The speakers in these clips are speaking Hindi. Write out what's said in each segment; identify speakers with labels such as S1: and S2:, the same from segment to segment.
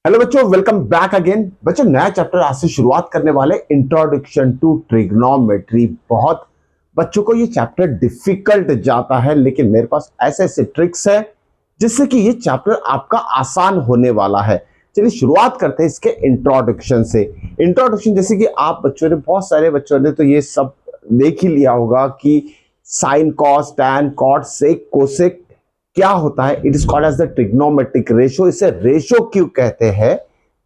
S1: हेलो बच्चों, वेलकम बैक अगेन। बच्चों, नया चैप्टर आज से शुरुआत करने वाले, इंट्रोडक्शन टू ट्रिग्नोमेट्री। बहुत बच्चों को ये चैप्टर डिफिकल्ट जाता है, लेकिन मेरे पास ऐसे ऐसे ट्रिक्स है जिससे कि ये चैप्टर आपका आसान होने वाला है। चलिए शुरुआत करते हैं इसके इंट्रोडक्शन से। इंट्रोडक्शन जैसे कि आप बच्चों ने, बहुत सारे बच्चों ने तो ये सब देख ही लिया होगा कि sine, cos, tan, cot, sec, cosec क्या होता है। It is called as the trigonometric ratio. इसे रेशियो क्यों कहते हैं?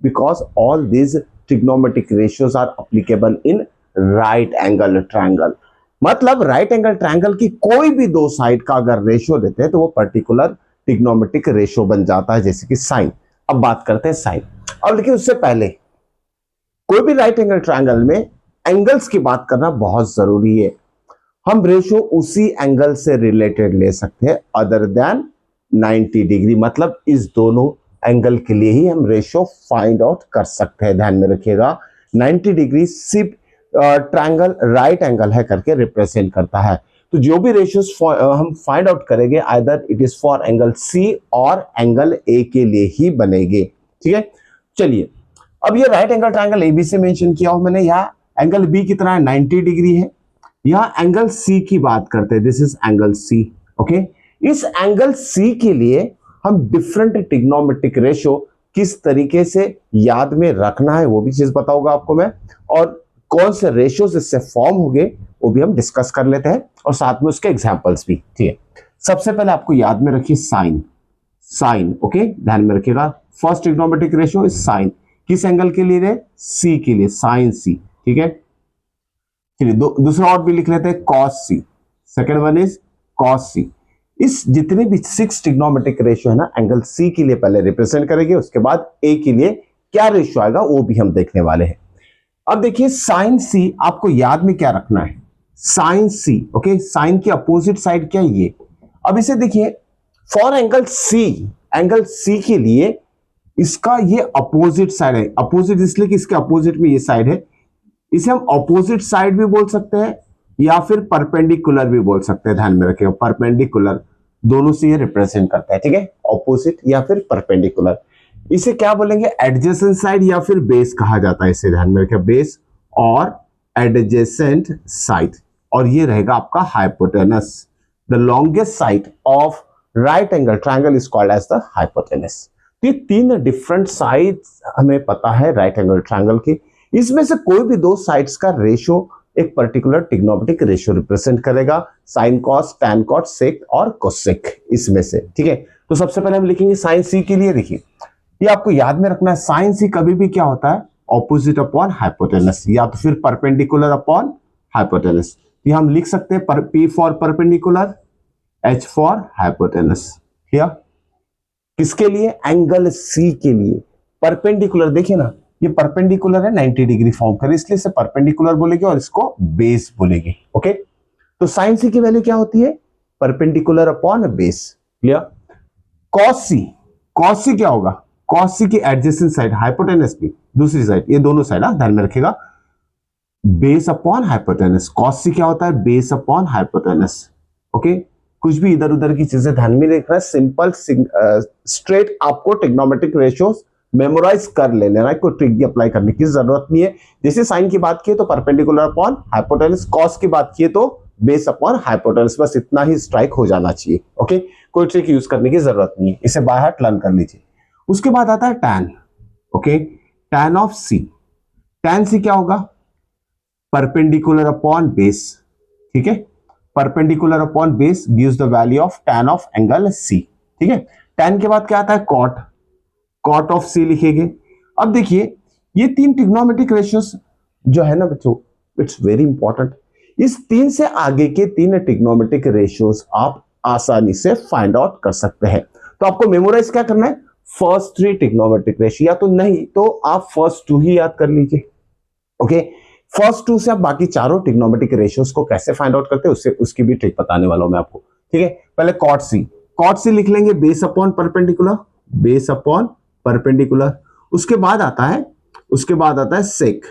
S1: Because all these trigonometric ratios are applicable in right angle triangle. मतलब राइट एंगल ट्रायंगल की कोई भी दो साइड का अगर रेशियो देते हैं तो वो पर्टिकुलर ट्रिग्नोमेट्रिक रेशियो बन जाता है, जैसे कि साइन। अब बात करते हैं साइन। अब लेकिन उससे पहले कोई भी राइट एंगल ट्रायंगल में एंगल्स की बात करना बहुत जरूरी है। हम रेशियो उसी एंगल से रिलेटेड ले सकते हैं अदर देन 90 डिग्री। मतलब इस दोनों एंगल के लिए ही हम रेशियो फाइंड आउट कर सकते हैं। ध्यान में रखिएगा, 90 डिग्री सिर्फ ट्रायंगल राइट एंगल है करके रिप्रेजेंट करता है। तो जो भी रेशियोस हम फाइंड आउट करेंगे, either it is for angle C और एंगल ए के लिए ही बनेंगे। ठीक है, चलिए। अब ये right angle triangle A B से मेंशन किया हो मैंने। यहाँ एंगल बी कितना है? 90 डिग्री है। यहां एंगल सी की बात करते हैं। This is angle C. Okay, इस एंगल सी के लिए हम डिफरेंट ट्रिग्नोमेट्रिक रेशियो किस तरीके से याद में रखना है वो भी चीज बताऊंगा आपको मैं, और कौन से रेशियोज इससे फॉर्म हो गए वो भी हम डिस्कस कर लेते हैं, और साथ में उसके एग्जांपल्स भी। ठीक है, सबसे पहले आपको याद में रखिए साइन। साइन, ओके, ध्यान में रखिएगा। First trigonometric ratio is sine. किस एंगल के लिए? सी के लिए, साइन सी। ठीक है, चलिए दूसरा और भी लिख लेते हैं, cos C. Second one is cos C. इस जितने भी 6 ट्रिग्नोमेट्रिक रेशियो है ना, एंगल सी के लिए पहले रिप्रेजेंट करेंगे, उसके बाद ए के लिए क्या रेशियो आएगा वो भी हम देखने वाले हैं। अब देखिए साइन सी, आपको याद में क्या रखना है? साइन सी, ओके, साइन की अपोजिट साइड क्या है? ये। अब इसे देखिए, फॉर एंगल सी के लिए इसका ये अपोजिट साइड है। अपोजिट इसलिए कि इसके अपोजिट में ये साइड है। इसे हम ऑपोजिट साइड भी बोल सकते हैं या फिर परपेंडिकुलर भी बोल सकते हैं। ध्यान में रखिएगा, परपेंडिकुलर दोनों से ये रिप्रेजेंट करता है। ठीक है, ऑपोजिट या फिर परपेंडिकुलर। इसे क्या बोलेंगे? एडजेसेंट साइड या फिर बेस कहा जाता है इसे। ध्यान में रखिए, बेस और एडजेसेंट साइड। और ये रहेगा आपका hypotenuse. The longest side of right angle triangle is called as the hypotenuse. ये 3 डिफरेंट साइड्स हमें पता है राइट एंगल ट्रायंगल की। इसमें से कोई भी दो साइड्स का रेशियो एक पर्टिकुलर ट्रिग्नोमेट्रिक रेशियो रिप्रेजेंट करेगा। साइन कॉस, टैन कॉट, सेक और कोसेक इसमें से। ठीक है, तो सबसे पहले हम लिखेंगे साइन सी के लिए। देखिए, ये आपको याद में रखना है, साइन सी कभी भी क्या होता है? ऑपोजिट अपॉन हाइपोटेनस, या तो फिर परपेंडिकुलर अपॉन हाइपोटेनस। ये हम लिख सकते हैं P for perpendicular, H for hypotenuse. Clear? किसके लिए? एंगल सी के लिए। परपेंडिकुलर देखिए ना, ये परपेंडिकुलर है, 90 डिग्री फॉर्म करे, इसलिए इसे परपेंडिकुलर बोलेंगे और इसको बेस बोलेंगे। ओके, तो साइन सी की वैल्यू क्या होती है? Perpendicular upon base. Clear? Cos C, cos C क्या होगा? कॉस सी की एडजेसेंट साइड, हाइपोटेनस की दूसरी साइड, ये दोनों साइड ध्यान में रखिएगा, base upon hypotenuse. Cos C क्या होता है? Base upon hypotenuse. ओके, कुछ भी इधर उधर की चीजें ध्यान में रखना है। सिंपल स्ट्रेट आपको ट्रिग्नोमेट्रिक रेशियोज मेमोराइज कर लेना है, कोई ट्रिक भी अप्लाई करने की जरूरत नहीं है। जैसे साइन की बात की तो परपेंडिकुलर अपॉन हाइपोटेनस, कॉस की बात की तो बेस अपॉन हाइपोटेनस। बस इतना ही स्ट्राइक हो जाना चाहिए। ओके, कोई ट्रिक यूज करने की जरूरत नहीं है, इसे बाय हार्ट लर्न कर लीजिए। उसके बाद आता है tan. Okay, tan of C. Tan C क्या होगा? Perpendicular upon base. ठीक है, perpendicular upon base gives the value of tan of angle C. ठीक है, टैन के बाद क्या आता है? कॉट। कॉट ऑफ सी लिखेंगे। अब देखिए, ये 3 ट्रिग्नोमेट्रिक रेशियोस जो है ना बच्चों, इट्स वेरी इंपॉर्टेंट। इस 3 से आगे के 3 ट्रिग्नोमेट्रिक रेशियोस आप आसानी से फाइंड आउट कर सकते हैं। तो आपको मेमोराइज क्या करना है? फर्स्ट 3 ट्रिग्नोमेट्रिक रेशियो, या तो नहीं तो आप फर्स्ट 2 ही याद कर लीजिए। ओके, फर्स्ट 2 से आप बाकी चारों ट्रिग्नोमेट्रिक रेशियोस को कैसे फाइंड आउट करते हैं उससे उसकी भी ट्रिक बताने वाला हूं मैं आपको। ठीक है, पहले कॉट सी। कॉट सी लिख लेंगे base upon perpendicular, base upon perpendicular. उसके बाद आता है sec.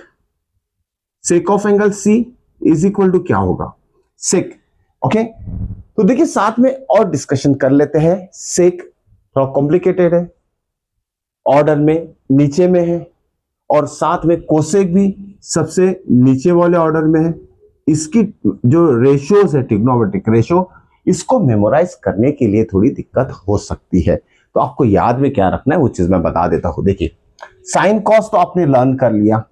S1: Sec of angle C is equal to क्या होगा? सेक। ओके, तो देखिए साथ में और डिस्कशन कर लेते हैं। सेक थोड़ा कॉम्प्लिकेटेड है ऑर्डर में नीचे में है, और साथ में कोसेक भी सबसे नीचे वाले ऑर्डर में है। इसकी जो रेशियोज है, ट्रिग्नोमेट्रिक रेशियो, इसको मेमोराइज करने के लिए थोड़ी दिक्कत हो सकती है। तो आपको याद में क्या रखना है वो चीज मैं बता देता हूं। देखिए, साइन कॉस तो आपने लर्न कर लिया।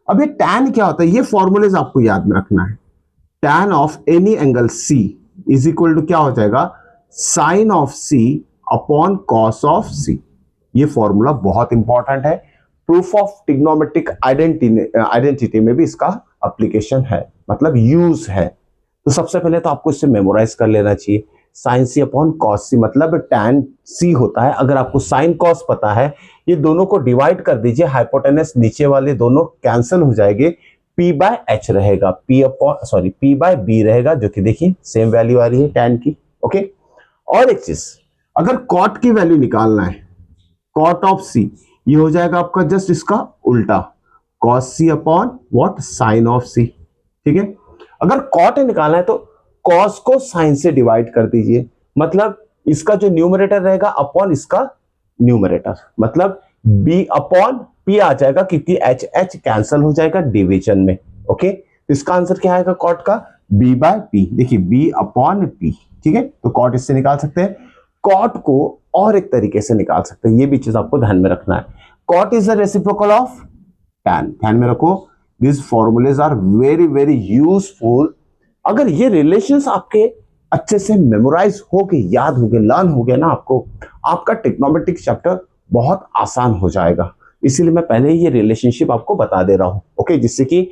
S1: अब ये टैन क्या होता है, ये फॉर्मूलेज आपको याद में रखना है। Tan of any angle C is equal to क्या हो जाएगा, sine of C upon cos of C. ये फॉर्मूला बहुत इंपॉर्टेंट है। प्रूफ ऑफ ट्रिग्नोमेट्रिक आइडेंटिटी में भी इसका एप्लीकेशन है, मतलब यूज है। तो सबसे पहले तो आपको इसे मेमोराइज कर लेना चाहिए। साइन सी अपॉन कॉस सी मतलब टैन सी होता है। अगर आपको साइन कॉस पता है, ये दोनों को डिवाइड कर दीजिए, हाइपोटेनस नीचे वाले दोनों कैंसिल हो जाएंगे, पी बाय एच रहेगा, पी बाय बी रहेगा, जो कि देखिए सेम वैल्यू आ रही है टैन की। ओके, और एक चीज, अगर कॉट की वैल्यू निकालना है, कॉट ऑफ सी, ये हो जाएगा आपका जस्ट इसका उल्टा, cos C upon what, sine of C. ठीक है, अगर कॉट निकालना है तो कॉस को साइन से डिवाइड कर दीजिए, मतलब इसका जो न्यूमरेटर रहेगा अपॉन इसका न्यूमरेटर, मतलब बी अपॉन पी आ जाएगा, क्योंकि एच एच कैंसिल हो जाएगा डिवीजन में। ओके, तो इसका आंसर क्या आएगा कॉट का, बी बाय पी। देखिए, बी अपॉन पी। ठीक है, तो कॉट इससे निकाल सकते हैं। कॉट को और एक तरीके से निकाल सकते हैं, ये भी चीज आपको ध्यान में रखना है। Cot is the reciprocal of tan, ध्यान में रखो। These formulas are very very useful। अगर ये रिलेशंस आपके अच्छे से मेमोराइज हो गए, याद हो गए, लर्न हो गए ना आपको, आपका ट्रिग्नोमेट्रिक चैप्टर बहुत आसान हो जाएगा। इसीलिए मैं पहले ही ये रिलेशनशिप आपको बता दे रहा हूं। ओके, जिससे कि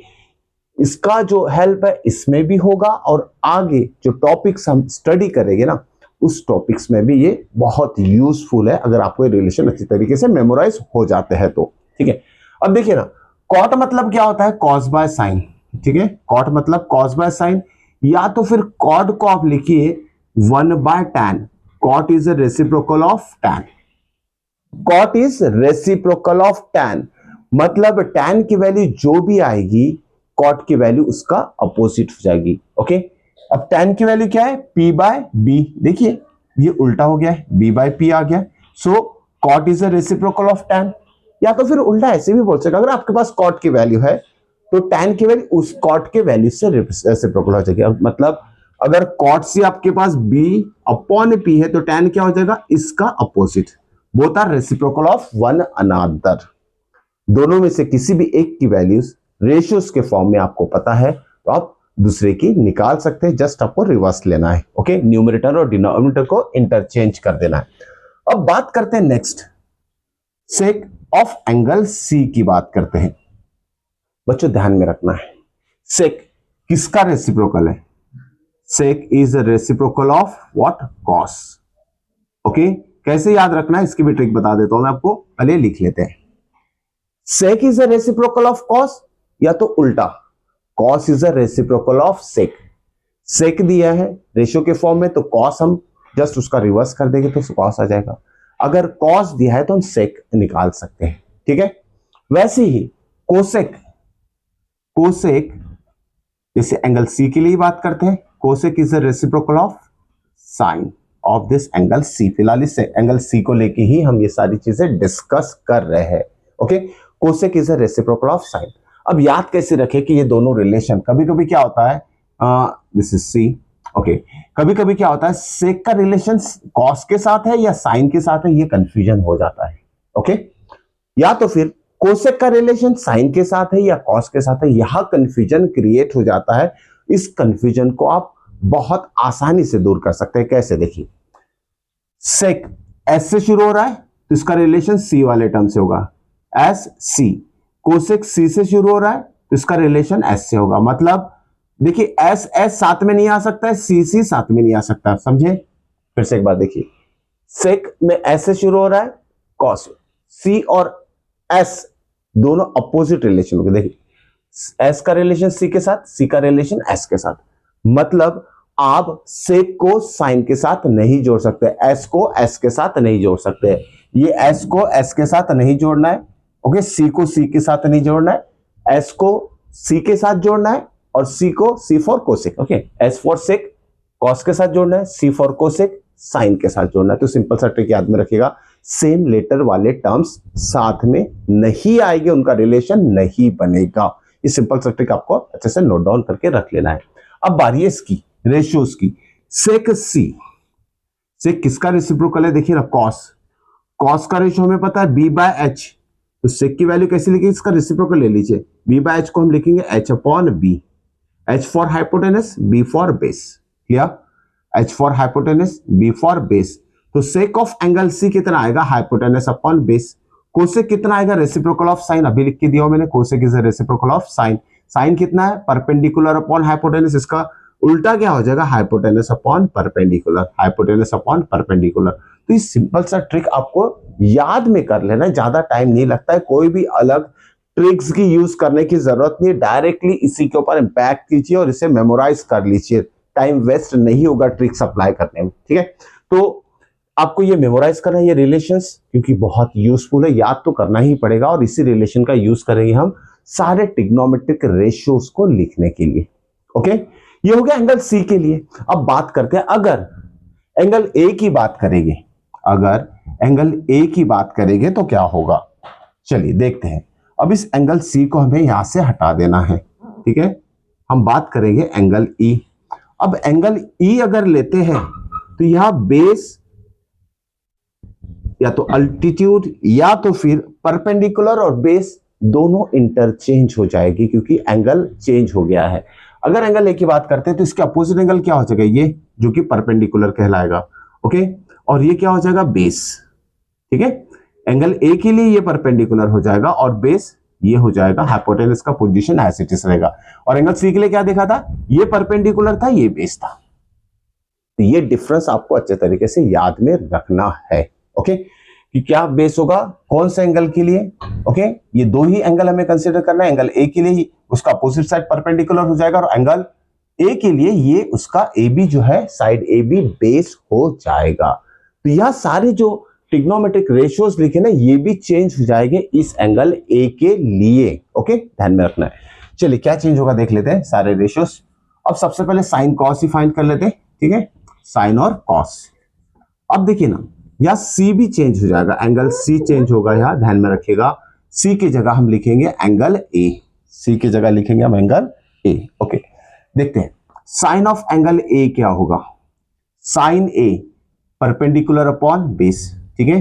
S1: इसका जो हेल्प है इसमें भी होगा, और आगे जो टॉपिक्स हम स्टडी करेंगे ना, उस टॉपिक्स में भी ये बहुत यूजफुल है, अगर आपको ये रिलेशन अच्छी तरीके से मेमोराइज हो जाते हैं तो। ठीक है, अब देखिए ना, कॉट मतलब क्या होता है, कॉस बाय साइन। ठीक है, कॉट मतलब कॉस बाय साइन, या तो फिर कॉट को आप लिखिए 1 by tan. Cot is a reciprocal of tan. Cot is reciprocal of tan, मतलब टैन की वैल्यू जो भी आएगी, कॉट की वैल्यू उसका अपोजिट हो जाएगी। ओके, अब टैन की वैल्यू क्या है, पी बाय बी। देखिए, ये उल्टा हो गया है, बी बाय पी आ गया। So cot is a reciprocal of tan. या तो फिर उल्टा ऐसे भी बोल सकते, अगर आपके पास कॉट की वैल्यू है तो टैन की वैल्यू उस कॉट के वैल्यू से रेसिप्रोकल हो जाएगी। मतलब अगर कॉट से आपके पास बी अपॉन पी है, तो टैन क्या हो जाएगा, इसका opposite. Both are reciprocal of one another. दोनों में से किसी भी एक की वैल्यूज रेशियोज के फॉर्म में आपको पता है, तो आप दूसरे की निकाल सकते हैं। जस्ट आपको रिवर्स लेना है। ओके, न्यूमरेटर और डिनोमिनेटर को इंटरचेंज कर देना है। अब बात करते हैं next, sec of angle C की बात करते हैं। बच्चों ध्यान में रखना है, सेक किसका रेसिप्रोकल है, sec is a reciprocal of what, cos. Okay, कैसे याद रखना है इसकी भी ट्रिक बता देता हूं मैं आपको, पहले लिख लेते हैं। Sec is a reciprocal of cos, या तो उल्टा, cos is a reciprocal of sec. Sec दिया है रेशियो के फॉर्म में, तो कॉस हम जस्ट उसका रिवर्स कर देंगे तो कॉस आ जाएगा। अगर कॉस दिया है तो हम सेक निकाल सकते हैं। ठीक है, वैसे ही कोसेक, कोसेक जैसे एंगल सी के लिए बात करते हैं, cosec is a reciprocal of sine of this angle C. फिलहाल इस एंगल सी को लेके ही हम ये सारी चीजें डिस्कस कर रहे हैं। Okay, cosec is a reciprocal of sign. अब याद कैसे रखें कि ये दोनों रिलेशन, कभी कभी क्या होता है, दिस इज सी। ओके, कभी कभी क्या होता है, सेक का रिलेशन कॉस के साथ है या साइन के साथ है, ये कंफ्यूजन हो जाता है। ओके, या तो फिर कोसेक का रिलेशन साइन के साथ है या कॉस के साथ है, यह कंफ्यूजन क्रिएट हो जाता है। इस कंफ्यूजन को आप बहुत आसानी से दूर कर सकते हैं। कैसे, देखिए, सेक एस से शुरू हो रहा है तो इसका रिलेशन सी वाले टर्म से होगा, एस सी। कोसेक सी से शुरू हो रहा है तो इसका रिलेशन एस से होगा। मतलब देखिए, एस एस साथ में नहीं आ सकता है, सी सी साथ में नहीं आ सकता। समझे, फिर से एक बार देखिए, सेक में एस से शुरू हो रहा है, कॉस, सी और एस दोनों अपोजिट रिलेशन होंगे। देखिए, एस का रिलेशन सी के साथ, सी का रिलेशन एस के साथ। मतलब आप सेक को साइन के साथ नहीं जोड़ सकते, एस को एस के साथ नहीं जोड़ सकते। ये एस को एस के साथ नहीं जोड़ना है। ओके, सी को सी के साथ नहीं जोड़ना है, एस को सी के साथ जोड़ना है, और सी को C for cosec. Okay, S for sec cos के साथ जोड़ना है, सी फॉर कोसेक साइन के साथ जोड़ना है। तो सिंपल सा ट्रिक याद में रखिएगा, सेम लेटर वाले टर्म्स साथ में नहीं आएंगे, उनका रिलेशन नहीं बनेगा। ये सिंपल सा ट्रिक आपको अच्छे से नोट डाउन करके रख लेना है। अब बारी है इसकी रेशियोज की। सेक सी, सेक किसका रेसिप्रोकल है? देखिए ना, कॉस, कॉस का रेशियो हमें पता है बी बाय एच, तो सेक की वैल्यू कैसे लिखेंगे? इसका रेसिप्रोकल ले लीजिए, बी बाय एच को हम लिखेंगे H upon B, H for hypotenuse, B for base. Clear? H for hypotenuse, B for base. तो सेक ऑफ एंगल सी कितना आएगा? Hypotenuse upon base. कोसेक कितना आएगा? रेसिप्रोकल ऑफ साइन, अभी लिख के दिया मैंने, cosec is reciprocal of sine. Sine कितना है? परपेंडिकुलर अपॉन हाइपोटेनस, इसका उल्टा क्या हो जाएगा? Hypotenuse upon perpendicular, hypotenuse upon perpendicular. तो ये सिंपल सा ट्रिक आपको याद में कर लेना, ज्यादा टाइम नहीं लगता है, कोई भी अलग ट्रिक्स की यूज करने की जरूरत नहीं है, डायरेक्टली इसी के ऊपर इंपैक्ट कीजिए और इसे मेमोराइज कर लीजिए, टाइम वेस्ट नहीं होगा ट्रिक्स अप्लाई करने में। ठीक है, तो आपको ये मेमोराइज करना है ये रिलेशंस, क्योंकि बहुत यूजफुल है, याद तो करना ही पड़ेगा, और इसी रिलेशन का यूज करेंगे हम सारे ट्रिग्नोमेट्रिक रेशियोज को लिखने के लिए। ओके, ये हो गया एंगल सी के लिए। अब बात करते हैं, अगर एंगल ए की बात करेंगे, अगर एंगल ए की बात करेंगे तो क्या होगा? चलिए देखते हैं। अब इस एंगल सी को हमें यहां से हटा देना है। ठीक है, हम बात करेंगे एंगल ई। अब एंगल ई अगर लेते हैं तो यहां बेस या तो अल्टीट्यूड या तो फिर परपेंडिकुलर और बेस दोनों इंटरचेंज हो जाएगी, क्योंकि एंगल चेंज हो गया है। अगर एंगल ए की बात करते हैं तो इसके अपोजिट एंगल क्या हो जाएगा? ये जो कि परपेंडिकुलर कहलाएगा। ओके, और ये क्या हो जाएगा? बेस। ठीक है, एंगल ए के लिए ये परपेंडिकुलर हो जाएगा और बेस ये हो जाएगा, हाइपोटेनस का पोजीशन एज इट इज रहेगा। और एंगल सी के लिए क्या देखा था? ये परपेंडिकुलर था, ये बेस था। तो ये डिफरेंस आपको अच्छे तरीके से याद में रखना है। ओके, कि क्या बेस होगा कौन से एंगल के लिए? ओके, ये दो ही एंगल हमें कंसीडर करना है। एंगल ए के लिए ही उसका अपोजिट साइड परपेंडिकुलर हो जाएगा, और एंगल ए के लिए ये उसका ए बी जो है, साइड ए बी बेस हो जाएगा। तो यह सारे जो ट्रिग्नोमेट्रिक रेशियोज लिखे ना, ये भी चेंज हो जाएंगे इस एंगल ए के लिए। ओके, ध्यान में रखना है। चलिए क्या चेंज होगा देख लेते हैं सारे रेशियोज। अब सबसे पहले साइन कॉस ही फाइंड कर लेते हैं। ठीक है, साइन और कॉस। अब देखिए ना, यह सी भी चेंज हो जाएगा, एंगल सी चेंज होगा, यहां ध्यान में रखिएगा। सी की जगह हम लिखेंगे एंगल ए, सी की जगह लिखेंगे हम एंगल ए। ओके, देखते हैं साइन ऑफ एंगल ए क्या होगा। साइन ए परपेंडिकुलर अपॉन बेस। ठीक है,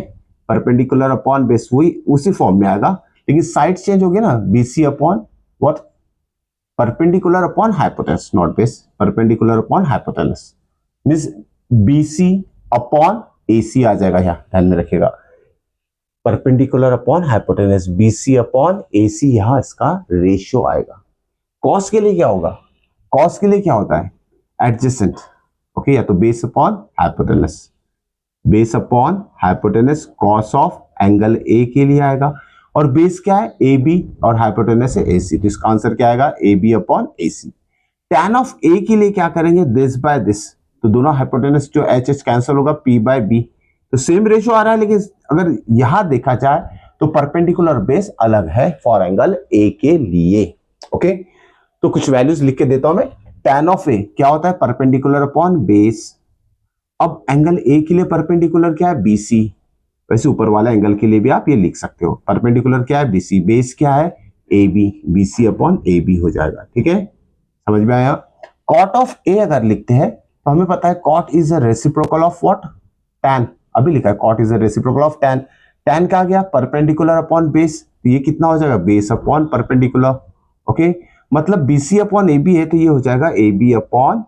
S1: परपेंडिकुलर अपॉन बेस वही उसी फॉर्म में आएगा, लेकिन साइड चेंज हो गया ना, BC upon what? Perpendicular upon hypotenuse, not base, perpendicular upon hypotenuse means BC upon AC आ जाएगा, यहां ध्यान में रखिएगा। Perpendicular upon hypotenuse, BC upon AC, यहां इसका रेशियो आएगा। कॉस के लिए क्या होगा? कॉस के लिए क्या होता है? एडजेसेंट। ओके, या तो base upon hypotenuse, base upon hypotenuse cos of angle A के लिए आएगा। और बेस क्या है? ए बी, और हाइपोटेनस है एसी, तो इसका आंसर क्या आएगा? A B upon AC. Tan of A के लिए क्या करेंगे? दिस बाय दिस, तो दोनों हाइपोटेनस जो एच एच कैंसिल होगा, पी बाय बी, तो सेम रेशियो आ रहा है। लेकिन अगर यहां देखा जाए तो परपेंडिकुलर बेस अलग है फॉर एंगल ए के लिए। ओके, तो कुछ वैल्यूज लिख के देता हूं मैं। टैन ऑफ ए क्या होता है? Perpendicular upon base. अब एंगल ए के लिए परपेंडिकुलर क्या है? बीसी। वैसे ऊपर वाला एंगल के लिए भी आप ये लिख सकते हो, परपेंडिकुलर क्या है? बीसी। बेस क्या है? A B, BC upon A B हो जाएगा। ठीक है, समझ में आया? कॉट ऑफ ए अगर लिखते हैं तो हमें पता है cot is a reciprocal of what? Tan. अभी लिखा है cot is a reciprocal of tan. Tan क्या आ गया? परपेंडिकुलर अपॉन बेस, तो ये कितना हो जाएगा? Base upon perpendicular. ओके, मतलब बीसी अपॉन ए बी है, तो ये हो जाएगा ए बी अपॉन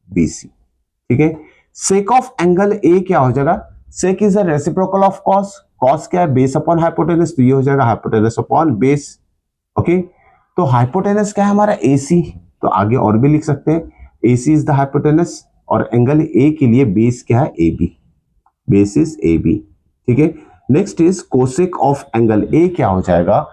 S1: बीसी। ठीक है, सेक ऑफ एंगल ए क्या हो जाएगा? Sec is a reciprocal of cos. Cos क्या है? बेस अपॉन हाइपोटेनस, तो ये हो जाएगा हाइपोटेनस अपॉन बेस। ओके, तो हाइपोटेनस क्या है हमारा? एसी, तो आगे और भी लिख सकते हैं, एसी इज द हाइपोटेनस। और एंगल ए के लिए बेस क्या है? A B, base is A B. ठीक है, next is cosec of angle A क्या हो जाएगा?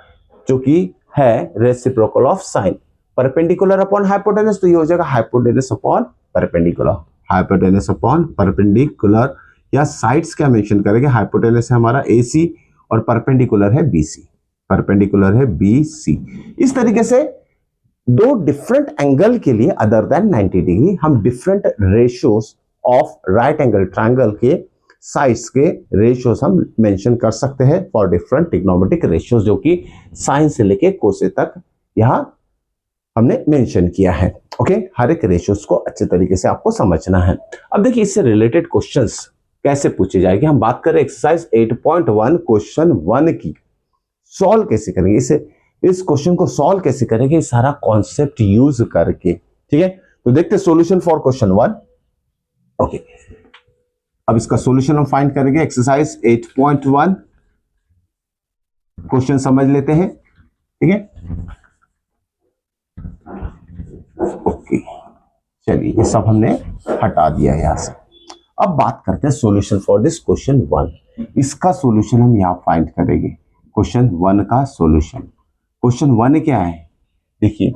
S1: जो कि है reciprocal of sine, perpendicular upon hypotenuse, तो ये हो जाएगा hypotenuse upon perpendicular, hypotenuse upon perpendicular. या साइड्स क्या मेंशन करेंगे? हाइपोटेनस है हमारा एसी और परपेंडिकुलर है बीसी, परपेंडिकुलर है बीसी। इस तरीके से दो डिफरेंट एंगल के लिए अदर देन 90 डिग्री हम different ratios of right angle triangle के साइड्स के रेशियोज हम मेंशन कर सकते हैं फॉर डिफरेंट ट्रिग्नोमेट्रिक रेशियोज, जो कि साइन से लेके कोसे तक यहां हमने मेंशन किया है। ओके, हर एक रेशियोज को अच्छे तरीके से आपको समझना है। अब देखिए इससे रिलेटेड क्वेश्चंस कैसे पूछे जाएंगे। हम बात करें एक्सरसाइज 8.1 क्वेश्चन 1 की, सॉल्व कैसे करेंगे इस क्वेश्चन को सॉल्व कैसे करेंगे, सारा कॉन्सेप्ट यूज करके। ठीक है, तो देखते हैं सॉल्यूशन फॉर क्वेश्चन 1। ओके, अब इसका सॉल्यूशन हम फाइंड करेंगे। एक्सरसाइज 8.1 क्वेश्चन समझ लेते हैं। ठीक है, ओके, चलिए ये सब हमने हटा दिया यहां से। अब बात करते हैं सॉल्यूशन फॉर दिस क्वेश्चन 1। इसका सॉल्यूशन हम यहां फाइंड करेंगे। क्वेश्चन 1 का सॉल्यूशन, क्वेश्चन 1 क्या है देखिए,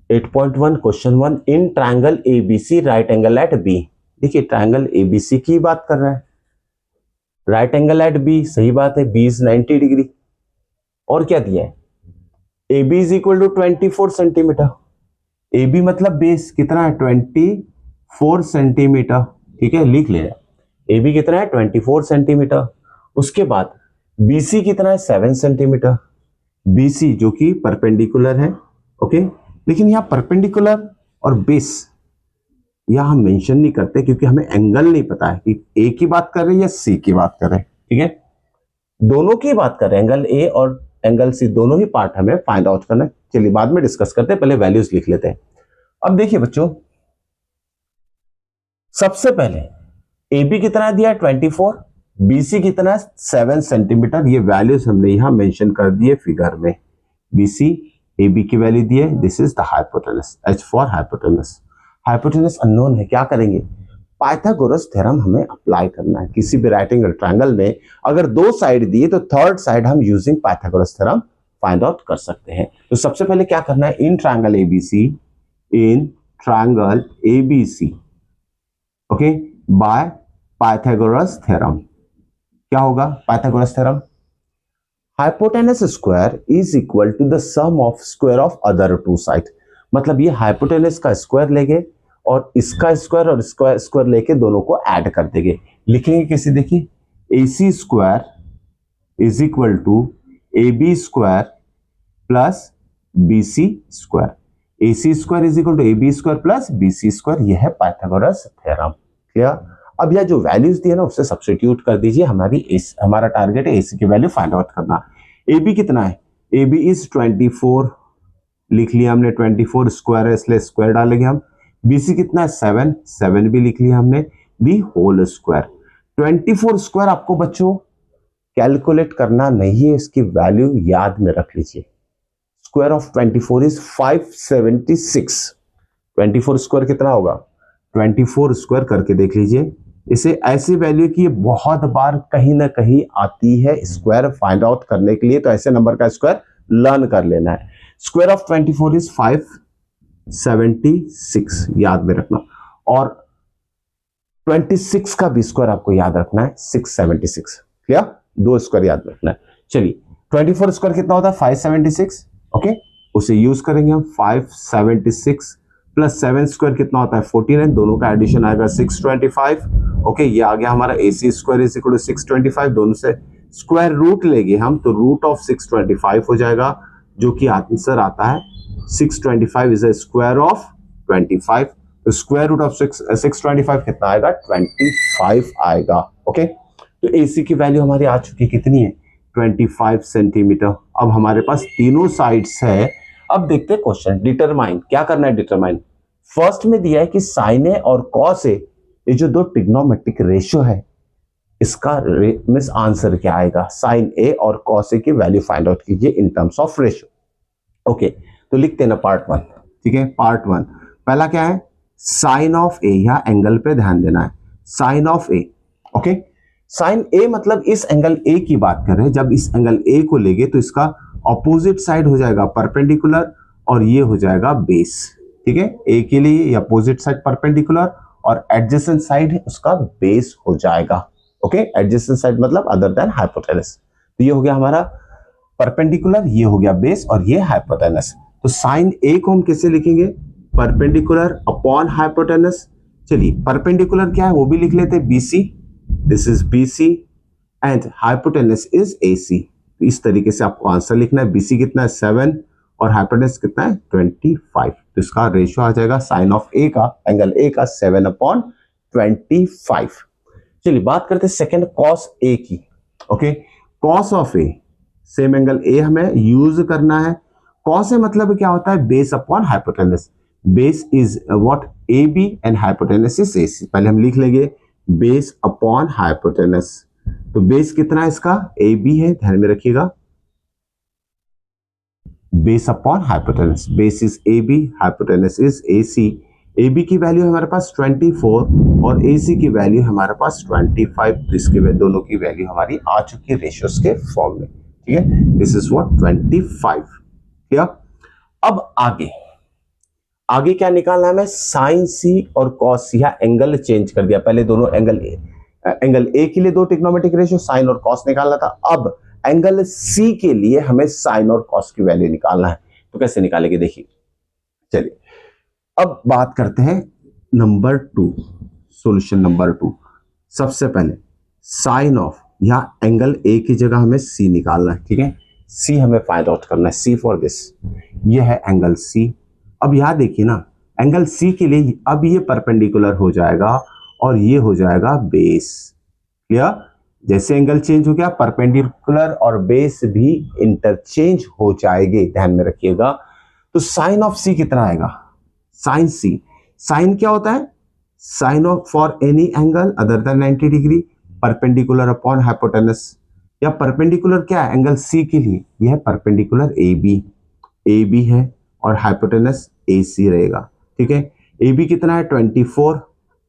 S1: 8.1 question 1, in triangle ABC right angle at B. देखिए ट्रायंगल एबीसी की बात कर रहा है, राइट एंगल एट बी, सही बात है, बी इज 90 डिग्री। और क्या दिया है, A B is equal to 24 centimetre. A B मतलब बेस कितना है, 24 सेंटीमीटर। ठीक है, लिख ले, ए बी कितना है 24 सेंटीमीटर। उसके बाद बी सी कितना है 7 सेंटीमीटर। बी सी जो कि परपेंडिकुलर है। ओके, लेकिन यहां परपेंडिकुलर और बेस यहां हम मेंशन नहीं करते क्योंकि हमें एंगल नहीं पता है कि ए की बात कर रहे हैं या सी की बात कर रहे हैं। ठीक है, दोनों की बात कर रहे हैं, एंगल ए और एंगल सी दोनों ही पार्ट हमें फाइंड आउट करना है। चलिए बाद में डिस्कस करते हैं, पहले वैल्यूज लिख लेते हैं। अब देखिए बच्चों, सबसे पहले ए बी कितना दिया है 24, बी सी कितना है 7 सेंटीमीटर। ये वैल्यूज हमने यहां मेंशन कर दिए फिगर में। बी सी ए बी की वैल्यू दी है, this is the hypotenuse, H for hypotenuse. Hypotenuse unknown है, क्या करेंगे, पाइथागोरस थ्योरम हमें अप्लाई करना है। किसी भी राइट एंगल ट्रायंगल में अगर दो साइड दिए तो थर्ड साइड हम using Pythagoras theorem find out कर सकते हैं। तो सबसे पहले क्या करना है, in triangle ABC, in triangle ABC, okay, by Pythagoras theorem. क्या होगा Pythagoras theorem, hypotenuse square is equal to the sum of square of other two side. मतलब ये हाइपोटेनस का स्क्वायर लेंगे और इसका स्क्वायर और स्क्वायर स्क्वायर लेके दोनों को ऐड कर देंगे। लिखेंगे कैसे, देखिए, A C square is equal to A B square plus B C square. A C square is equal to A B square plus B C square. यह है पाइथागोरस थ्योरम। क्लियर। अब यह जो वैल्यूज दिए ना उससे सब्स्टिट्यूट कर दीजिए। हमारा टारगेट है ए सी की वैल्यू फाइंड आउट करना। ए बी कितना है, ए बी इज 24, लिख लिया हमने, 24 स्क्वायर है इसलिए स्क्वायर डालेंगे हम। बीसी कितना है 7, 7 भी लिख लिया हमने, बी होल स्क्वायर। 24 स्क्वायर आपको बच्चों कैलकुलेट करना नहीं है, इसकी वैल्यू याद में रख लीजिए। Square of 24 is 576। 24 स्क्वायर कितना होगा, 24 स्क्वायर करके देख लीजिए। इसे ऐसी वैल्यू की बहुत बार कहीं ना कहीं आती है स्क्वायर फाइंड आउट करने के लिए, तो ऐसे नंबर का स्क्वायर लर्न कर लेना है। स्क्वायर ऑफ 24 इज 576, याद में रखना। और 26 का भी स्क्वायर आपको याद रखना है, 676। क्लियर, दो स्क्वायर याद रखना है। चलिए 24 स्क्वायर कितना होता है 576। ओके, उसे यूज करेंगे हम। 576 प्लस 7 स्क्वायर कितना होता है 49, दोनों का एडिशन आएगा 625। ओके, ये आ गया हमारा ए C square is equal to 625। दोनों से स्क्वायर रूट लेंगे हम तो रूट ऑफ 625 हो जाएगा, जो कि आंसर आता है 625 इज अ स्क्वायर ऑफ 25। तो स्क्वायर रूट ऑफ 625 कितना आएगा 25 आएगा। ओके, तो एसी की वैल्यू हमारी आ चुकी कितनी है 25 सेंटीमीटर। अब हमारे पास तीनों साइड्स है। अब देखते हैं क्वेश्चन, डिटरमाइन, क्या करना है डिटरमाइन। फर्स्ट में दिया है कि साइन ए और कॉस ए, ये जो दो ट्रिग्नोमेट्रिक रेशियो है, इसका मींस आंसर क्या आएगा, साइन ए और कॉस ए की वैल्यू फाइंड आउट कीजिए in terms of ratio. Okay, तो लिखते हैं ना पार्ट 1। ठीक है, पार्ट 1 पहला क्या है, साइन ऑफ ए, या एंगल पे ध्यान देना है, sine of A. Okay, sine A मतलब इस एंगल ए की बात कर रहे हैं। जब इस एंगल ए को लेंगे तो इसका ऑपोजिट साइड हो जाएगा परपेंडिकुलर और ये हो जाएगा बेस। ठीक है, ए के लिए ये अपोजिट साइड परपेंडिकुलर और एडजेसेंट साइड है उसका बेस हो जाएगा। ओके, एडजेसेंट साइड मतलब अदर देन हाइपोटेनस। तो ये हो गया हमारा परपेंडिकुलर, ये हो गया बेस और ये हाइपोटेनस। तो साइन ए को हम कैसे लिखेंगे, परपेंडिकुलर अपॉन हाइपोटेनस। चलिए परपेंडिकुलर क्या है वो भी लिख लेते हैं, BC, this is BC and hypotenuse is AC। इस तरीके से आपको आंसर लिखना है। BC कितना है 7 और हाइपोटेनस कितना है 25। तो इसका रेशियो आ जाएगा साइन ऑफ A का, एंगल A का 7/25। चलिए बात करते हैं सेकंड कॉस A की। Okay, cos of A, same angle A हमें यूज करना है। कॉस A मतलब क्या होता है, base upon hypotenuse. Base is what, AB and hypotenuse is AC। पहले हम लिख लेंगे बेस अपॉन हाइपोटेनस। तो बेस कितना है इसका, AB है, ध्यान में रखिएगा, base upon hypotenuse. Base is AB, hypotenuse is AC। AB की वैल्यू हमारे पास 24 और AC की वैल्यू हमारे पास 25। इसके दोनों की वैल्यू हमारी आ चुकी है रेशियोस के फॉर्म में। ठीक है, दिस इज व्हाट 25। क्लियर। अब आगे आगे क्या निकालना है हमें, साइन C और कॉस C। या एंगल चेंज कर दिया, पहले दोनों एंगल A के लिए दो ट्रिग्नोमेट्रिक रेशियो साइन और कॉस निकालना था। अब एंगल C के लिए हमें साइन और कॉस की वैल्यू निकालना है। तो कैसे निकालेंगे देखिए। चलिए अब बात करते हैं नंबर 2, सॉल्यूशन नंबर 2। सबसे पहले साइन ऑफ, या एंगल A की जगह हमें C निकालना है। ठीक है, C हमें फाइंड आउट करना है, C फॉर दिस, ये है एंगल C। अब यहां देखिए ना, एंगल C के लिए अब ये परपेंडिकुलर हो जाएगा और ये हो जाएगा बेस। क्लियर। जैसे एंगल चेंज हो गया, परपेंडिकुलर और बेस भी इंटरचेंज हो जाएंगे, ध्यान में रखिएगा। तो साइन ऑफ C कितना आएगा, साइन C, साइन क्या होता है, sine of for any angle other than 90 degree perpendicular upon hypotenuse. या परपेंडिकुलर क्या है एंगल C के लिए, यह है परपेंडिकुलर AB है और हाइपोटेनस AC रहेगा। ठीक है, AB कितना है 24,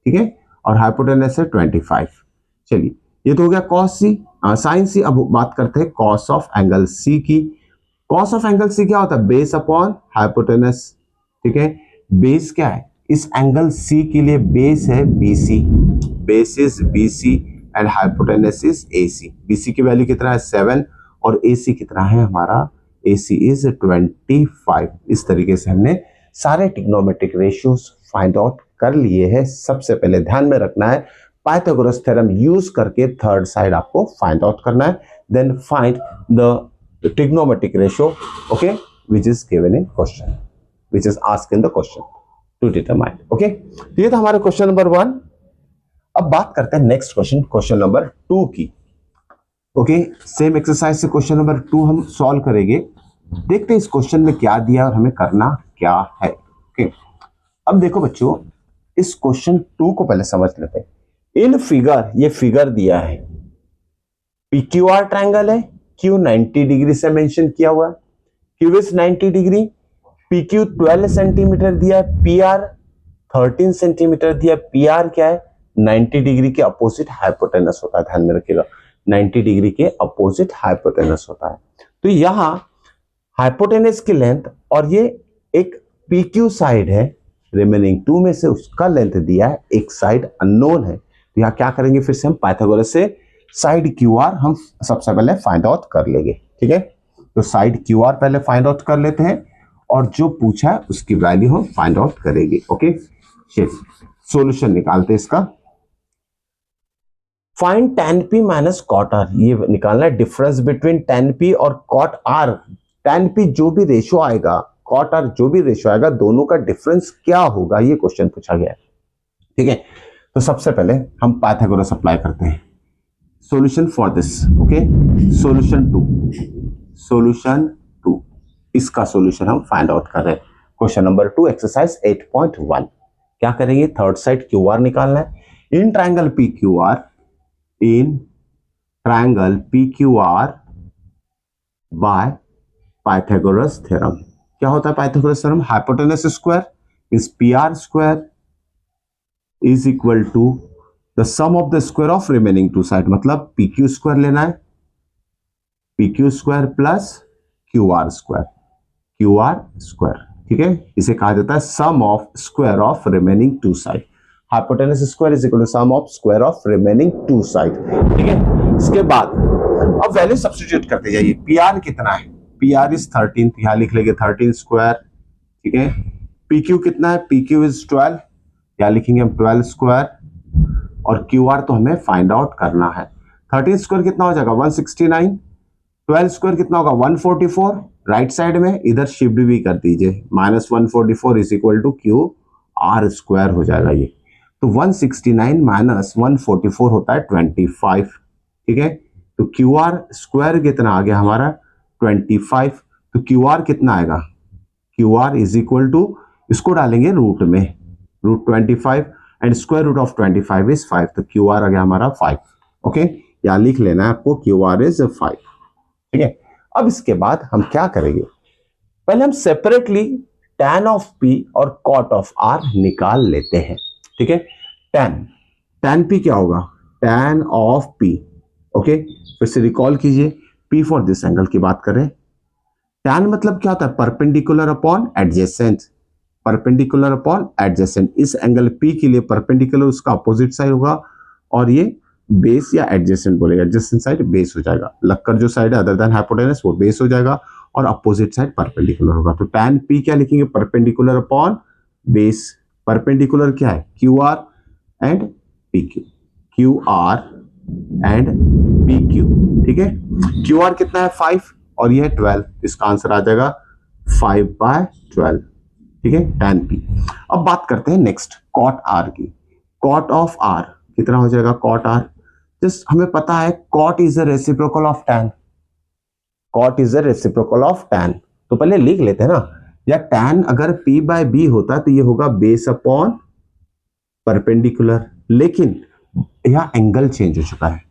S1: ठीक है, और हाइपोटेनस है 25। चलिए ये तो हो गया कॉस C, साइन C। अब बात करते हैं कॉस ऑफ एंगल C की। कॉस ऑफ एंगल C क्या होता है, बेस अपॉन हाइपोटेनस। ठीक है, बेस क्या है इस एंगल C के लिए, बेस है BC, base is BC and hypotenuse is AC। BC की वैल्यू कितना है 7 और AC कितना है हमारा, AC इज 25। इस तरीके से हमने सारे ट्रिग्नोमेट्रिक रेशियोज फाइंड आउट कर लिए हैं। सबसे पहले ध्यान में रखना है पाइथागोरस थ्योरम यूज करके थर्ड साइड आपको फाइंड आउट करना है, then find the trigonometric ratio, okay, which is given in question, which is asked in the question to determine। Okay, तो ये था हमारा क्वेश्चन नंबर 1। अब बात करते हैं नेक्स्ट क्वेश्चन, क्वेश्चन नंबर 2 की। ओके, सेम एक्सरसाइज से क्वेश्चन नंबर 2 हम सॉल्व करेंगे। देखते हैं इस क्वेश्चन में क्या दिया और हमें करना क्या है। ओके, अब देखो बच्चों, इस क्वेश्चन 2 को पहले समझ लेते हैं। इन फिगर, ये फिगर दिया है, PQR ट्रायंगल है, Q 90 डिग्री से मेंशन किया हुआ है, Q is 90 degree, PQ 12 centimetre दिया है, PR 13 सेंटीमीटर दिया है। PR क्या है, 90 डिग्री के अपोजिट हाइपोटेनस होता है, ध्यान में रखिएगा, 90 डिग्री के अपोजिट हाइपोटेनस होता है। तो यहां हाइपोटेनस की लेंथ और ये एक PQ साइड है, रिमेनिंग 2 में से उसका लेंथ दिया है, एक साइड अननोन है। तो यहां क्या करेंगे, फिर से हम पाइथागोरस से साइड QR हम सबसे पहले फाइंड आउट कर लेंगे। ठीक है, तो साइड QR पहले फाइंड आउट कर लेते हैं और जो पूछा है उसकी वैल्यू हम फाइंड आउट करेंगे। ओके, चलिए सॉल्यूशन निकालते हैं इसका। Find tan P minus cot R, ये निकालना है डिफरेंस बिटवीन tan P और कॉट R। tan P जो भी रेशियो आएगा, कॉट R जो भी रेशियो आएगा, दोनों का डिफरेंस क्या होगा, ये क्वेश्चन पूछा गया है। ठीक है, तो सबसे पहले हम पाइथागोरस अप्लाई करते हैं। Solution for this, okay, solution 2, इसका सॉल्यूशन हम फाइंड आउट कर रहे हैं। Question number 2 exercise 8.1। क्या करेंगे, थर्ड साइड QR निकालना है। In triangle PQR, in triangle PQR by Pythagoras theorem. क्या होता है Pythagoras theorem, hypotenuse square means PR square is equal to the sum of the square of remaining two side, मतलब PQ स्क्वायर लेना है, PQ square plus QR square. ठीक है, इसे कहा जाता है sum of square of remaining two side. Hypotenuse square is equal to sum of square of remaining two side. ठीक है, इसके बाद अब वैल्यू सब्स्टिट्यूट करते जाइए। PR कितना है, PR इज 13, यहां लिख लेंगे 13 स्क्वायर। ठीक है, PQ कितना है, PQ इज 12, या लिखेंगे हम 12 स्क्वायर, और क्यू आर तो हमें फाइंड आउट करना है। 13 स्क्वायर कितना हो जाएगा 169, 12 स्क्वायर कितना होगा 144, राइट साइड में इधर शिफ्ट भी कर दीजिए, -144 is equal to Q R square हो जाएगा ये। तो 169 माइनस 144 होता है 25, ठीक है। तो क्यू आर स्क्वायर कितना आ गया हमारा 25, तो क्यू आर कितना आएगा, Q R is equal to, इसको डालेंगे रूट में, root 25 and square root of 25 is 5, तो क्यू आर आ गया हमारा 5, ओके। या लिख लेना है आपको क्यू आर इज 5, ठीक है। अब इसके बाद हम क्या करेंगे, पहले हम सेपरेटली tan ऑफ p और cot ऑफ r निकाल लेते हैं, ठीक है। tan p क्या होगा, tan ऑफ p, ओके। फिर से रिकॉल कीजिए, p फॉर दिस एंगल की बात करें, tan मतलब क्या होता है, perpendicular upon adjacent, perpendicular upon adjacent. इस एंगल p के लिए परपेंडिकुलर उसका अपोजिट साइड होगा, और ये बेस या एडजेसेंट बोलेगा, एडजेसेंट साइड बेस हो जाएगा, लक्कर जो साइड है अदर देन हाइपोटेनस वो बेस हो जाएगा, और अपोजिट साइड परपेंडिकुलर होगा। तो tan p क्या लिखेंगे, परपेंडिकुलर अपॉन बेस, परपेंडिकुलर क्या है Q R and P Q, Q R and P Q, ठीक है। क्यू आर कितना है 5 और ये है 12, इसका आंसर आ जाएगा 5/12, ठीक है, tan p। अब बात करते हैं नेक्स्ट cot r की, cot ऑफ r कितना हो जाएगा, cot r, जस्ट हमें पता है cot is a reciprocal of tan, cot is a reciprocal of tan, तो पहले लिख लेते हैं ना, या tan अगर p बाय b होता तो ये होगा बेस अपॉन परपेंडिकुलर, लेकिन यहां एंगल चेंज हो चुका है,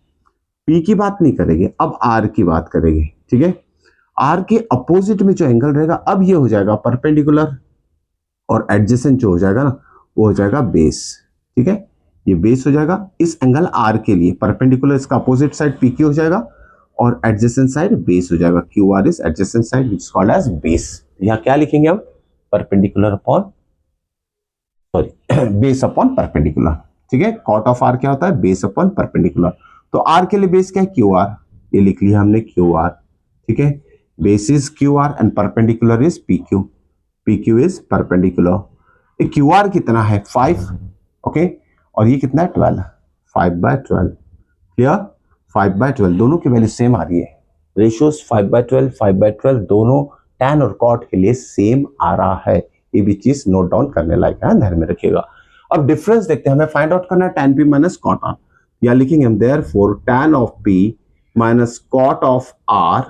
S1: p की बात नहीं करेंगे, अब r की बात करेंगे, ठीक है। r के अपोजिट में जो एंगल रहेगा अब ये हो जाएगा परपेंडिकुलर, और एडजेसेंट जो हो जाएगा ना वो हो जाएगा बेस, ठीक है, ये बेस हो जाएगा इस एंगल r के लिए, परपेंडिकुलर इसका अपोजिट साइड pq हो जाएगा, और एडजेसेंट साइड बेस हो जाएगा, Q R is adjacent side which is called as base. यहां क्या लिखेंगे हम, perpendicular upon, sorry base upon perpendicular, ठीक है। कॉट ऑफ आर क्या होता है, बेस अपॉन परपेंडिकुलर, तो आर के लिए बेस क्या है क्यू आर, ये लिख लिया हमने क्यू आर, ठीक है। Base is Q R and perpendicular is P Q, P Q is perpendicular. Q R कितना है 5, ओके, और ये कितना है 12, 5/12, क्लियर, 5/12 दोनों की वैल्यू सेम आ रही है, रेशियोज 5/12 5/12 दोनों tan और cot के लिए सेम आ रहा है, ये भी चीज नोट डाउन करने लायक है, ध्यान में रखिएगा। अब डिफरेंस देखते हैं, हमें फाइंड आउट करना है tan p minus cot r, या लिखेंगे हम therefore tan of p minus cot of r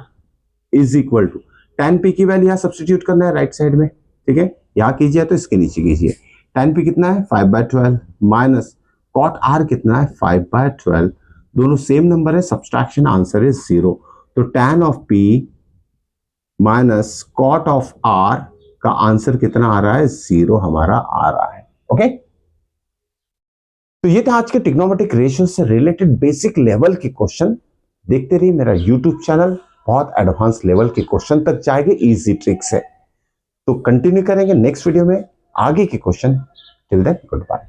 S1: is equal to, tan p की वैल्यू यहां सब्स्टिट्यूट करना है राइट साइड में, ठीक है, यहां कीजिए तो इसके नीचे कीजिए, tan p कितना है 5/12 माइनस cot r कितना है 5/12, दोनों सेम नंबर है, सब्सट्रैक्शन आंसर इज 0, तो tan of p minus cot of r का आंसर कितना आ रहा है 0 हमारा आ रहा है, ओके। तो ये था आज के ट्रिग्नोमेट्रिक रेशियो से रिलेटेड बेसिक लेवल के क्वेश्चन, देखते रहिए मेरा यूट्यूब चैनल, बहुत एडवांस लेवल के क्वेश्चन तक जाएंगे इजी ट्रिक से, तो कंटिन्यू करेंगे नेक्स्ट वीडियो में आगे के question, till then good bye.